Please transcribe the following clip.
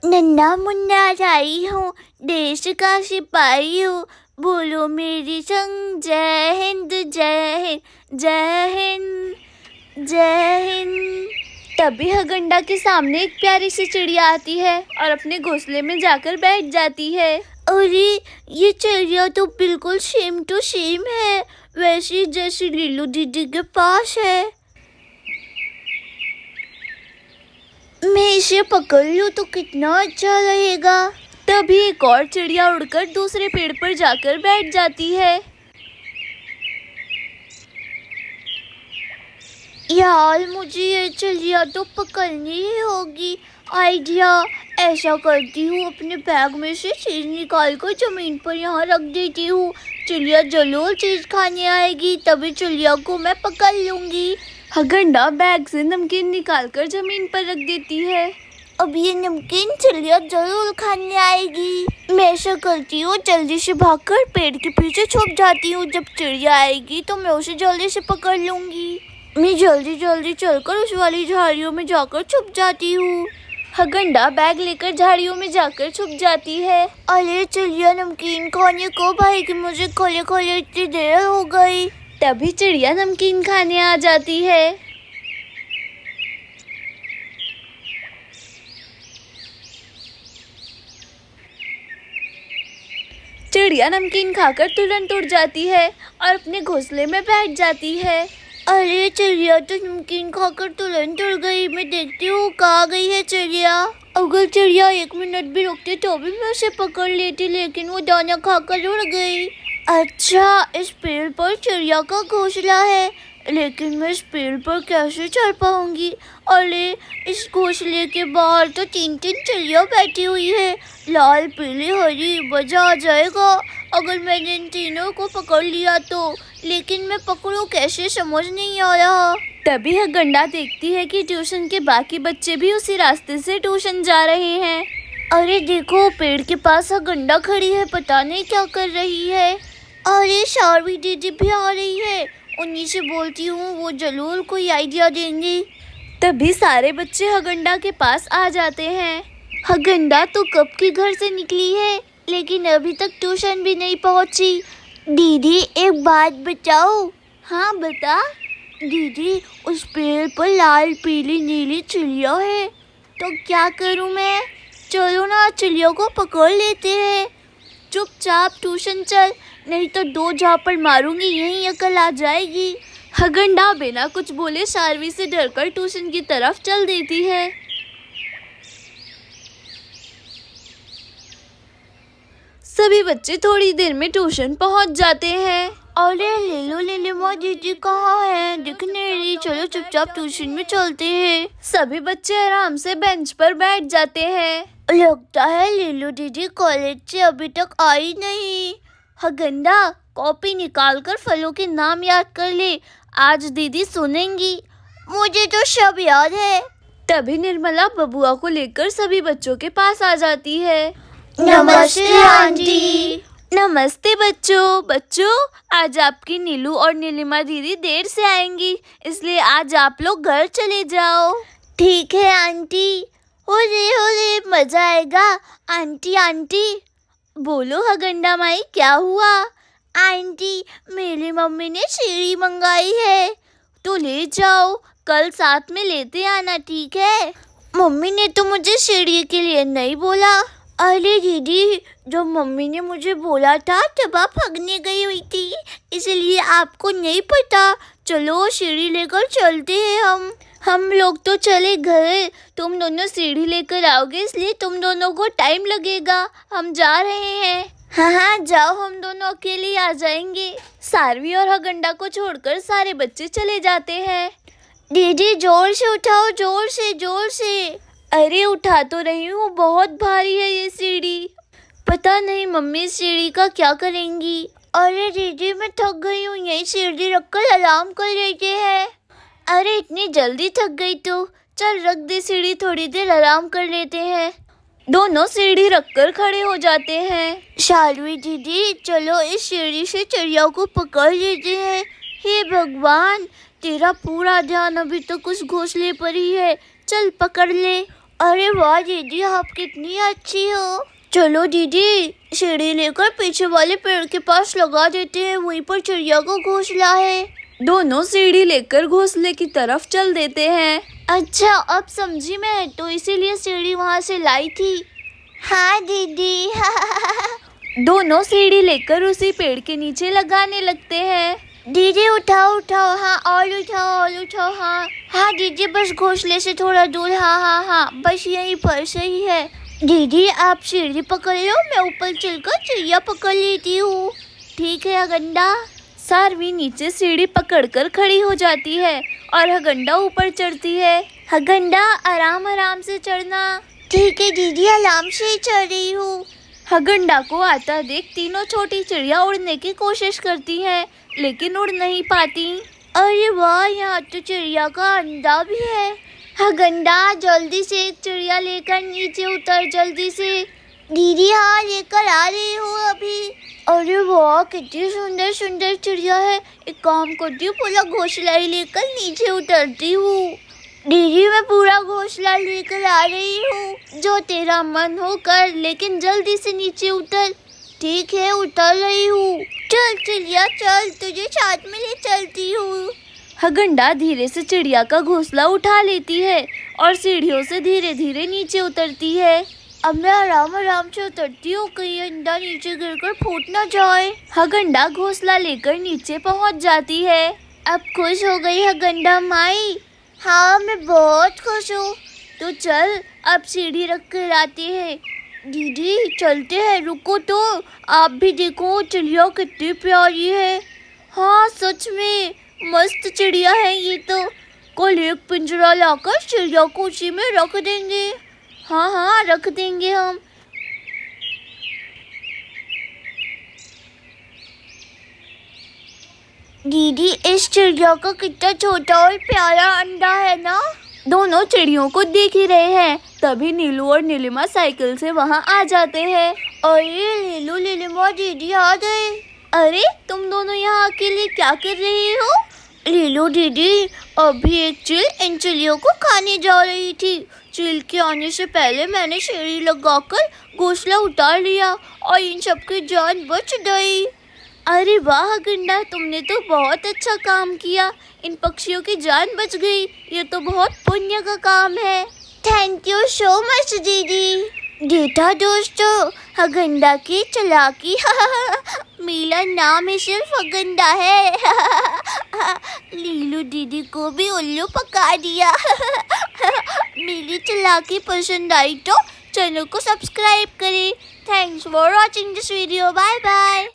नन्ना मुन्ना राई हूँ, देश का सिपाही हूँ, बोलो मेरी संग जय हिंद जय हिंद जय हिंद जय हिंद। तभी हगंडा के सामने एक प्यारी सी चिड़िया आती है और अपने घोंसले में जाकर बैठ जाती है। अरे ये चिड़िया तो बिल्कुल सेम टू सेम है, वैसी जैसी लीलू दीदी के पास है। मैं इसे पकड़ लूं तो कितना अच्छा रहेगा। तभी एक और चिड़िया उड़कर दूसरे पेड़ पर जाकर बैठ जाती है। यार मुझे ये चिड़िया तो पकड़नी ही होगी। आइडिया, ऐसा करती हूँ अपने बैग में से चीज निकाल कर जमीन पर यहाँ रख देती हूँ। चिड़िया जरूर चीज खाने आएगी, तभी चिड़िया को मैं पकड़ लूंगी। हगंडा बैग से नमकीन निकालकर जमीन पर रख देती है। अब ये नमकीन चिड़िया जरूर खाने आएगी। मैं ऐसा करती हूँ, जल्दी से भागकर पेड़ के पीछे छुप जाती हूँ। जब चिड़िया आएगी तो मैं उसे जल्दी से पकड़ लूंगी। मैं जल्दी जल्दी चलकर उस वाली झाड़ियों में जाकर छुप जाती हूँ। हगंडा बैग लेकर झाड़ियों में जाकर छुप जाती है। अरे चिड़िया नमकीन खाने को भाई कि मुझे खोले खोले इतनी देर हो गई। तभी चिड़िया नमकीन खाने आ जाती है। चिड़िया नमकीन खाकर तुरंत उड़ जाती है और अपने घोंसले में बैठ जाती है। अरे चिड़िया तो नमकीन खाकर तुरंत उड़ गई। मैं देखती हूँ कहाँ गई है चिड़िया। अगर चिड़िया 1 मिनट भी रुकती तो भी मैं उसे पकड़ लेती, लेकिन वो दाना खाकर उड़ गई। अच्छा, इस पेड़ पर चिड़िया का घोंसला है, लेकिन मैं इस पेड़ पर कैसे चढ़ पाऊंगी। अरे इस घोंसले के बाहर तो 3-3 चिड़िया बैठी हुई है, लाल पीली हरी। मजा आ जाएगा अगर मैंने इन तीनों को पकड़ लिया तो, लेकिन मैं पकड़ूं कैसे समझ नहीं आ रहा। तभी हगंडा देखती है कि ट्यूशन के बाकी बच्चे भी उसी रास्ते से ट्यूशन जा रहे हैं। अरे देखो, पेड़ के पास हगंडा खड़ी है, पता नहीं क्या कर रही है। अरे शार्वी दीदी भी आ रही है, उन्हीं से बोलती हूँ, वो जरूर कोई आइडिया देंगी। तभी सारे बच्चे हगंडा के पास आ जाते हैं। हगंडा तो कब की घर से निकली है, लेकिन अभी तक ट्यूशन भी नहीं पहुंची। दीदी एक बात बताओ। हाँ बता। दीदी उस पेड़ पर लाल पीली नीली चिड़िया है, तो क्या करूँ मैं? चलो ना चिड़िया को पकड़ लेते हैं। चुपचाप ट्यूशन चल, नहीं तो 2 झापड़ मारूंगी, यहीं अकल आ जाएगी। हगंडा बिना कुछ बोले शार्वी से डरकर ट्यूशन की तरफ चल देती है। सभी बच्चे थोड़ी देर में ट्यूशन पहुंच जाते हैं। अरे लीलू दीदी कहाँ है? दिख नहीं रही। चलो चुपचाप ट्यूशन में चलते हैं। सभी बच्चे आराम से बेंच पर बैठ जाते हैं। लगता है लीलू दीदी कॉलेज से अभी तक आई नहीं। हगंडा कॉपी निकालकर फलों के नाम याद कर ले, आज दीदी सुनेंगी। मुझे तो सब याद है। तभी निर्मला बबुआ को लेकर सभी बच्चों के पास आ जाती है। नमस्ते आंटी। नमस्ते बच्चों, आज आपकी नीलू और नीलिमा दीदी देर से आएंगी, इसलिए आज आप लोग घर चले जाओ। ठीक है आंटी। होले मजा आएगा। आंटी बोलो हगंडा माई, क्या हुआ? आंटी मेरी मम्मी ने सीढ़ी मंगाई है, तो ले जाओ, कल साथ में लेते आना, ठीक है? मम्मी ने तो मुझे सीढ़ी के लिए नहीं बोला। अरे दीदी, जब मम्मी ने मुझे बोला था तब आप भागने गई हुई थी, इसलिए आपको नहीं पता। चलो सीढ़ी लेकर चलते हैं हम लोग तो चले घर, तुम दोनों सीढ़ी लेकर आओगे, इसलिए तुम दोनों को टाइम लगेगा। हम जा रहे हैं। हाँ जाओ, हम दोनों अकेले आ जाएंगे। शार्वी और हगंडा को छोड़कर सारे बच्चे चले जाते हैं। दीदी जोर से उठाओ, जोर से। अरे उठा तो रही हूँ, बहुत भारी है ये सीढ़ी। पता नहीं मम्मी सीढ़ी का क्या करेंगी। अरे दीदी मैं थक गई हूँ, यही सीढ़ी रखकर आराम कर लेते हैं। अरे इतनी जल्दी थक गई तो चल रख दे सीढ़ी, थोड़ी देर आराम कर लेते हैं। दोनों सीढ़ी रखकर खड़े हो जाते हैं। शार्वी दीदी चलो इस सीढ़ी से चिड़िया को पकड़ लेते हैं। हे भगवान, तेरा पूरा ध्यान अभी तक उस घोंसले पर ही है, चल पकड़ ले। अरे वाह दीदी, आप कितनी अच्छी हो। चलो दीदी, सीढ़ी लेकर पीछे वाले पेड़ के पास लगा देते हैं, वहीं पर चिड़िया का घोंसला है। दोनों सीढ़ी लेकर घोंसले की तरफ चल देते हैं। अच्छा अब समझी मैं, तो इसीलिए सीढ़ी वहाँ से लाई थी। हाँ दीदी। दोनों सीढ़ी लेकर उसी पेड़ के नीचे लगाने लगते हैं। दीदी उठाओ उठाओ, हाँ और उठाओ, हाँ हाँ दीदी, बस घोंसले से थोड़ा दूर, हाँ बस यहीं पर, सही है। दीदी आप सीढ़ी पकड़ लो, मैं ऊपर चलकर चिड़िया पकड़ लेती हूँ। ठीक है हगंडा। सारवी नीचे सीढ़ी पकड़कर खड़ी हो जाती है और हगंडा ऊपर चढ़ती है। हगंडा आराम आराम से चढ़ना। ठीक है दीदी, आराम से चढ़ रही हूँ। हगंडा को आता देख तीनों छोटी चिड़िया उड़ने की कोशिश करती हैं, लेकिन उड़ नहीं पाती। अरे वाह, यहाँ तो चिड़िया का अंडा भी है। हगंडा जल्दी से एक चिड़िया लेकर नीचे उतर, जल्दी से। दीदी हाँ, लेकर आ रही हूँ अभी। अरे वाह, कितनी सुंदर सुंदर चिड़िया है। एक काम करती हूँ, पूरा घोंसला ही लेकर नीचे उतरती हूँ। दीदी मैं पूरा घोंसला लेकर आ रही हूँ, जो तेरा मन हो कर, लेकिन जल्दी से नीचे उतर। ठीक है, उतर रही हूँ। चल चिड़िया चल, तुझे साथ में ले चलती हूँ। हगंडा धीरे से चिड़िया का घोंसला उठा लेती है और सीढ़ियों से धीरे धीरे नीचे उतरती है। अब मैं आराम आराम से उतरती हूँ, कहीं अंडा नीचे गिरकर फूट ना जाए। हगंडा घोंसला लेकर नीचे पहुँच जाती है। अब खुश हो गई हगंडा माई? हाँ मैं बहुत खुश हूँ। तो चल अब सीढ़ी रख कर आते हैं। दीदी चलते हैं, रुको तो, आप भी देखो चिड़िया कितनी प्यारी है। हाँ सच में मस्त चिड़िया है ये तो। कल एक पिंजरा लाकर चिड़िया को उसी में रख देंगे। हाँ रख देंगे हम। दीदी इस चिड़िया का कितना छोटा और प्यारा अंडा है ना। दोनों चिड़ियों को देख ही रहे हैं, तभी नीलू और नीलिमा साइकिल से वहाँ आ जाते हैं। अरे नीलू नीलिमा दीदी आ गए। अरे तुम दोनों यहाँ अकेले क्या कर रही हो? नीलू दीदी अभी एक चील इन चिड़ियों को खाने जा रही थी। चील के आने से पहले मैंने सीढ़ी लगाकर घोंसला उतार लिया और इन सबकी जान बच गई। अरे वाह गंडा, तुमने तो बहुत अच्छा काम किया, इन पक्षियों की जान बच गई। ये तो बहुत पुण्य का काम है। थैंक यू सो मच दीदी। देखा दोस्तों, हगंडा की चालाकी। मेरा नाम ही सिर्फ हगंडा है। लीलू दीदी को भी उल्लू पका दिया। मेरी चालाकी पसंद आई तो चैनल को सब्सक्राइब करें। Thanks for watching this video. Bye bye.